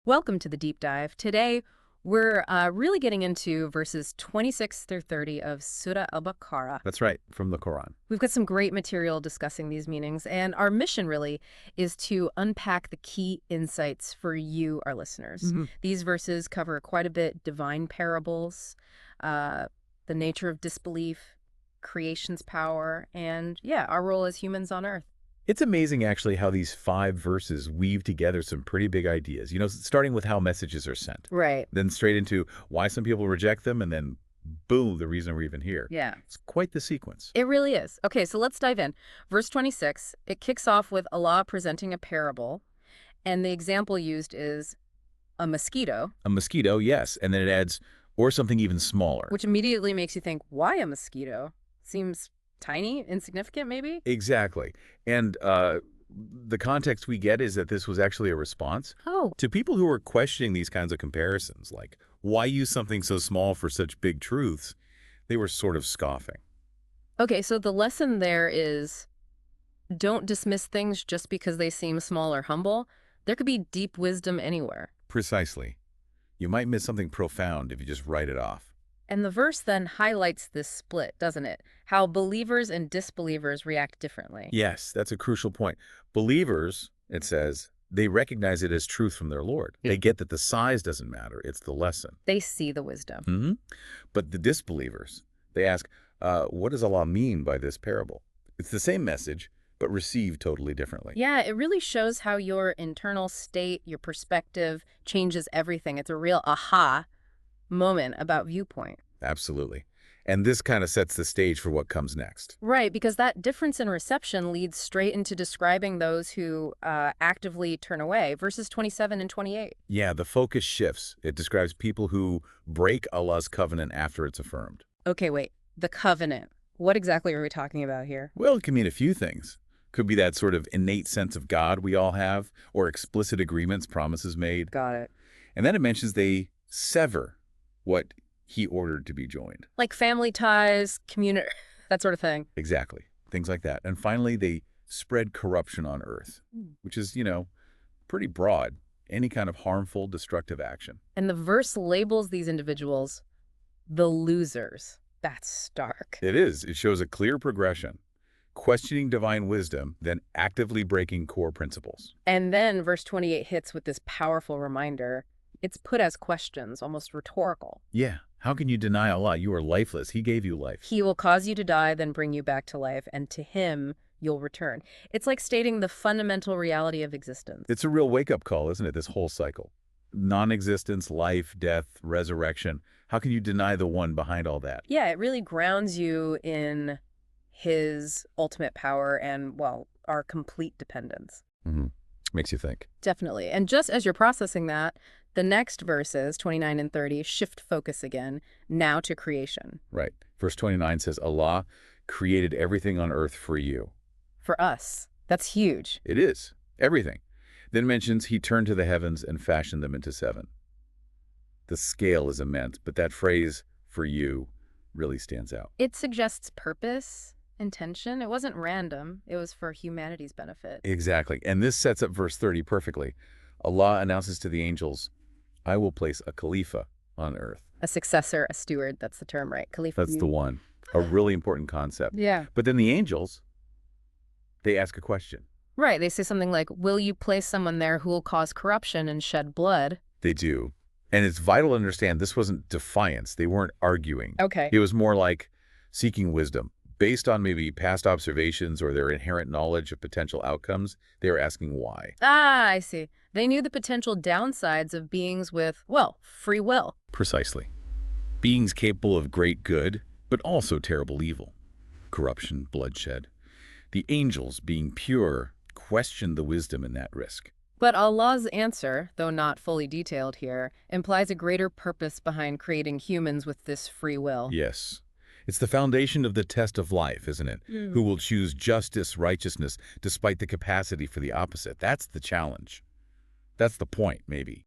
Welcome to the deep dive. Today, we're really getting into verses 26 through 30 of Surah Al-Baqarah. That's right, from the Quran. We've got some great material discussing these meanings, and our mission really is to unpack the key insights for you, our listeners. These verses cover quite a bit: divine parables, the nature of disbelief, creation's power, and yeah, our role as humans on Earth. It's amazing, actually, how these 5 verses weave together some pretty big ideas. Starting with how messages are sent. Right. Then straight into why some people reject them, and then, boom, the reason we're even here. Yeah. It's quite the sequence. It really is. Okay, so let's dive in. Verse 26, it kicks off with Allah presenting a parable, and the example used is a mosquito. A mosquito, yes, and then it adds, or something even smaller. Which immediately makes you think, why a mosquito? Seems tiny, insignificant, maybe? Exactly. And the context we get is that this was actually a response to people who were questioning these kinds of comparisons, like, why use something so small for such big truths? They were sort of scoffing. Okay, so the lesson there is don't dismiss things just because they seem small or humble. There could be deep wisdom anywhere. Precisely. You might miss something profound if you just write it off. And the verse then highlights this split, doesn't it? How believers and disbelievers react differently. Yes, that's a crucial point. Believers, it says, they recognize it as truth from their Lord. They get that the size doesn't matter. It's the lesson. They see the wisdom. But the disbelievers, they ask, what does Allah mean by this parable? It's the same message, but received totally differently. Yeah, it really shows how your internal state, your perspective changes everything. It's a real aha moment about viewpoint. Absolutely. And this kind of sets the stage for what comes next. Right, because that difference in reception leads straight into describing those who actively turn away, verses 27 and 28. Yeah, the focus shifts. It describes people who break Allah's covenant after it's affirmed. Okay, wait. The covenant. What exactly are we talking about here? Well, it can mean a few things. Could be that sort of innate sense of God we all have, or explicit agreements, promises made. Got it. And then it mentions they sever what he ordered to be joined. Like family ties, community, that sort of thing. Exactly. Things like that. And finally, they spread corruption on earth, which is, pretty broad. Any kind of harmful, destructive action. And the verse labels these individuals the losers. That's stark. It is. It shows a clear progression. Questioning divine wisdom, then actively breaking core principles. And then verse 28 hits with this powerful reminder. It's put as questions, almost rhetorical. Yeah. How can you deny Allah? You are lifeless. He gave you life. He will cause you to die, then bring you back to life, and to him you'll return. It's like stating the fundamental reality of existence. It's a real wake-up call, isn't it, this whole cycle? Non-existence, life, death, resurrection. How can you deny the one behind all that? Yeah, it really grounds you in his ultimate power and, well, our complete dependence. Makes you think. Definitely. And just as you're processing that, the next verses, 29 and 30, shift focus again, now to creation. Right. Verse 29 says, Allah created everything on earth for you. For us. That's huge. It is. Everything. Then mentions he turned to the heavens and fashioned them into 7. The scale is immense, but that phrase, for you, really stands out. It suggests purpose, intention. It wasn't random. It was for humanity's benefit. Exactly. And this sets up verse 30 perfectly. Allah announces to the angels, I will place a Khalifah on earth. A successor, a steward. That's the term, right? Khalifah. That's the one. A really important concept. Yeah. But then the angels, they ask a question. Right. They say something like, will you place someone there who will cause corruption and shed blood? They do. And it's vital to understand this wasn't defiance. They weren't arguing. Okay. It was more like seeking wisdom. Based on maybe past observations or their inherent knowledge of potential outcomes, they were asking why. Ah, I see. They knew the potential downsides of beings with, well, free will. Precisely. Beings capable of great good, but also terrible evil. Corruption, bloodshed. The angels, being pure, questioned the wisdom in that risk. But Allah's answer, though not fully detailed here, implies a greater purpose behind creating humans with this free will. Yes. It's the foundation of the test of life, isn't it? Who will choose justice, righteousness, despite the capacity for the opposite. That's the challenge. That's the point, maybe.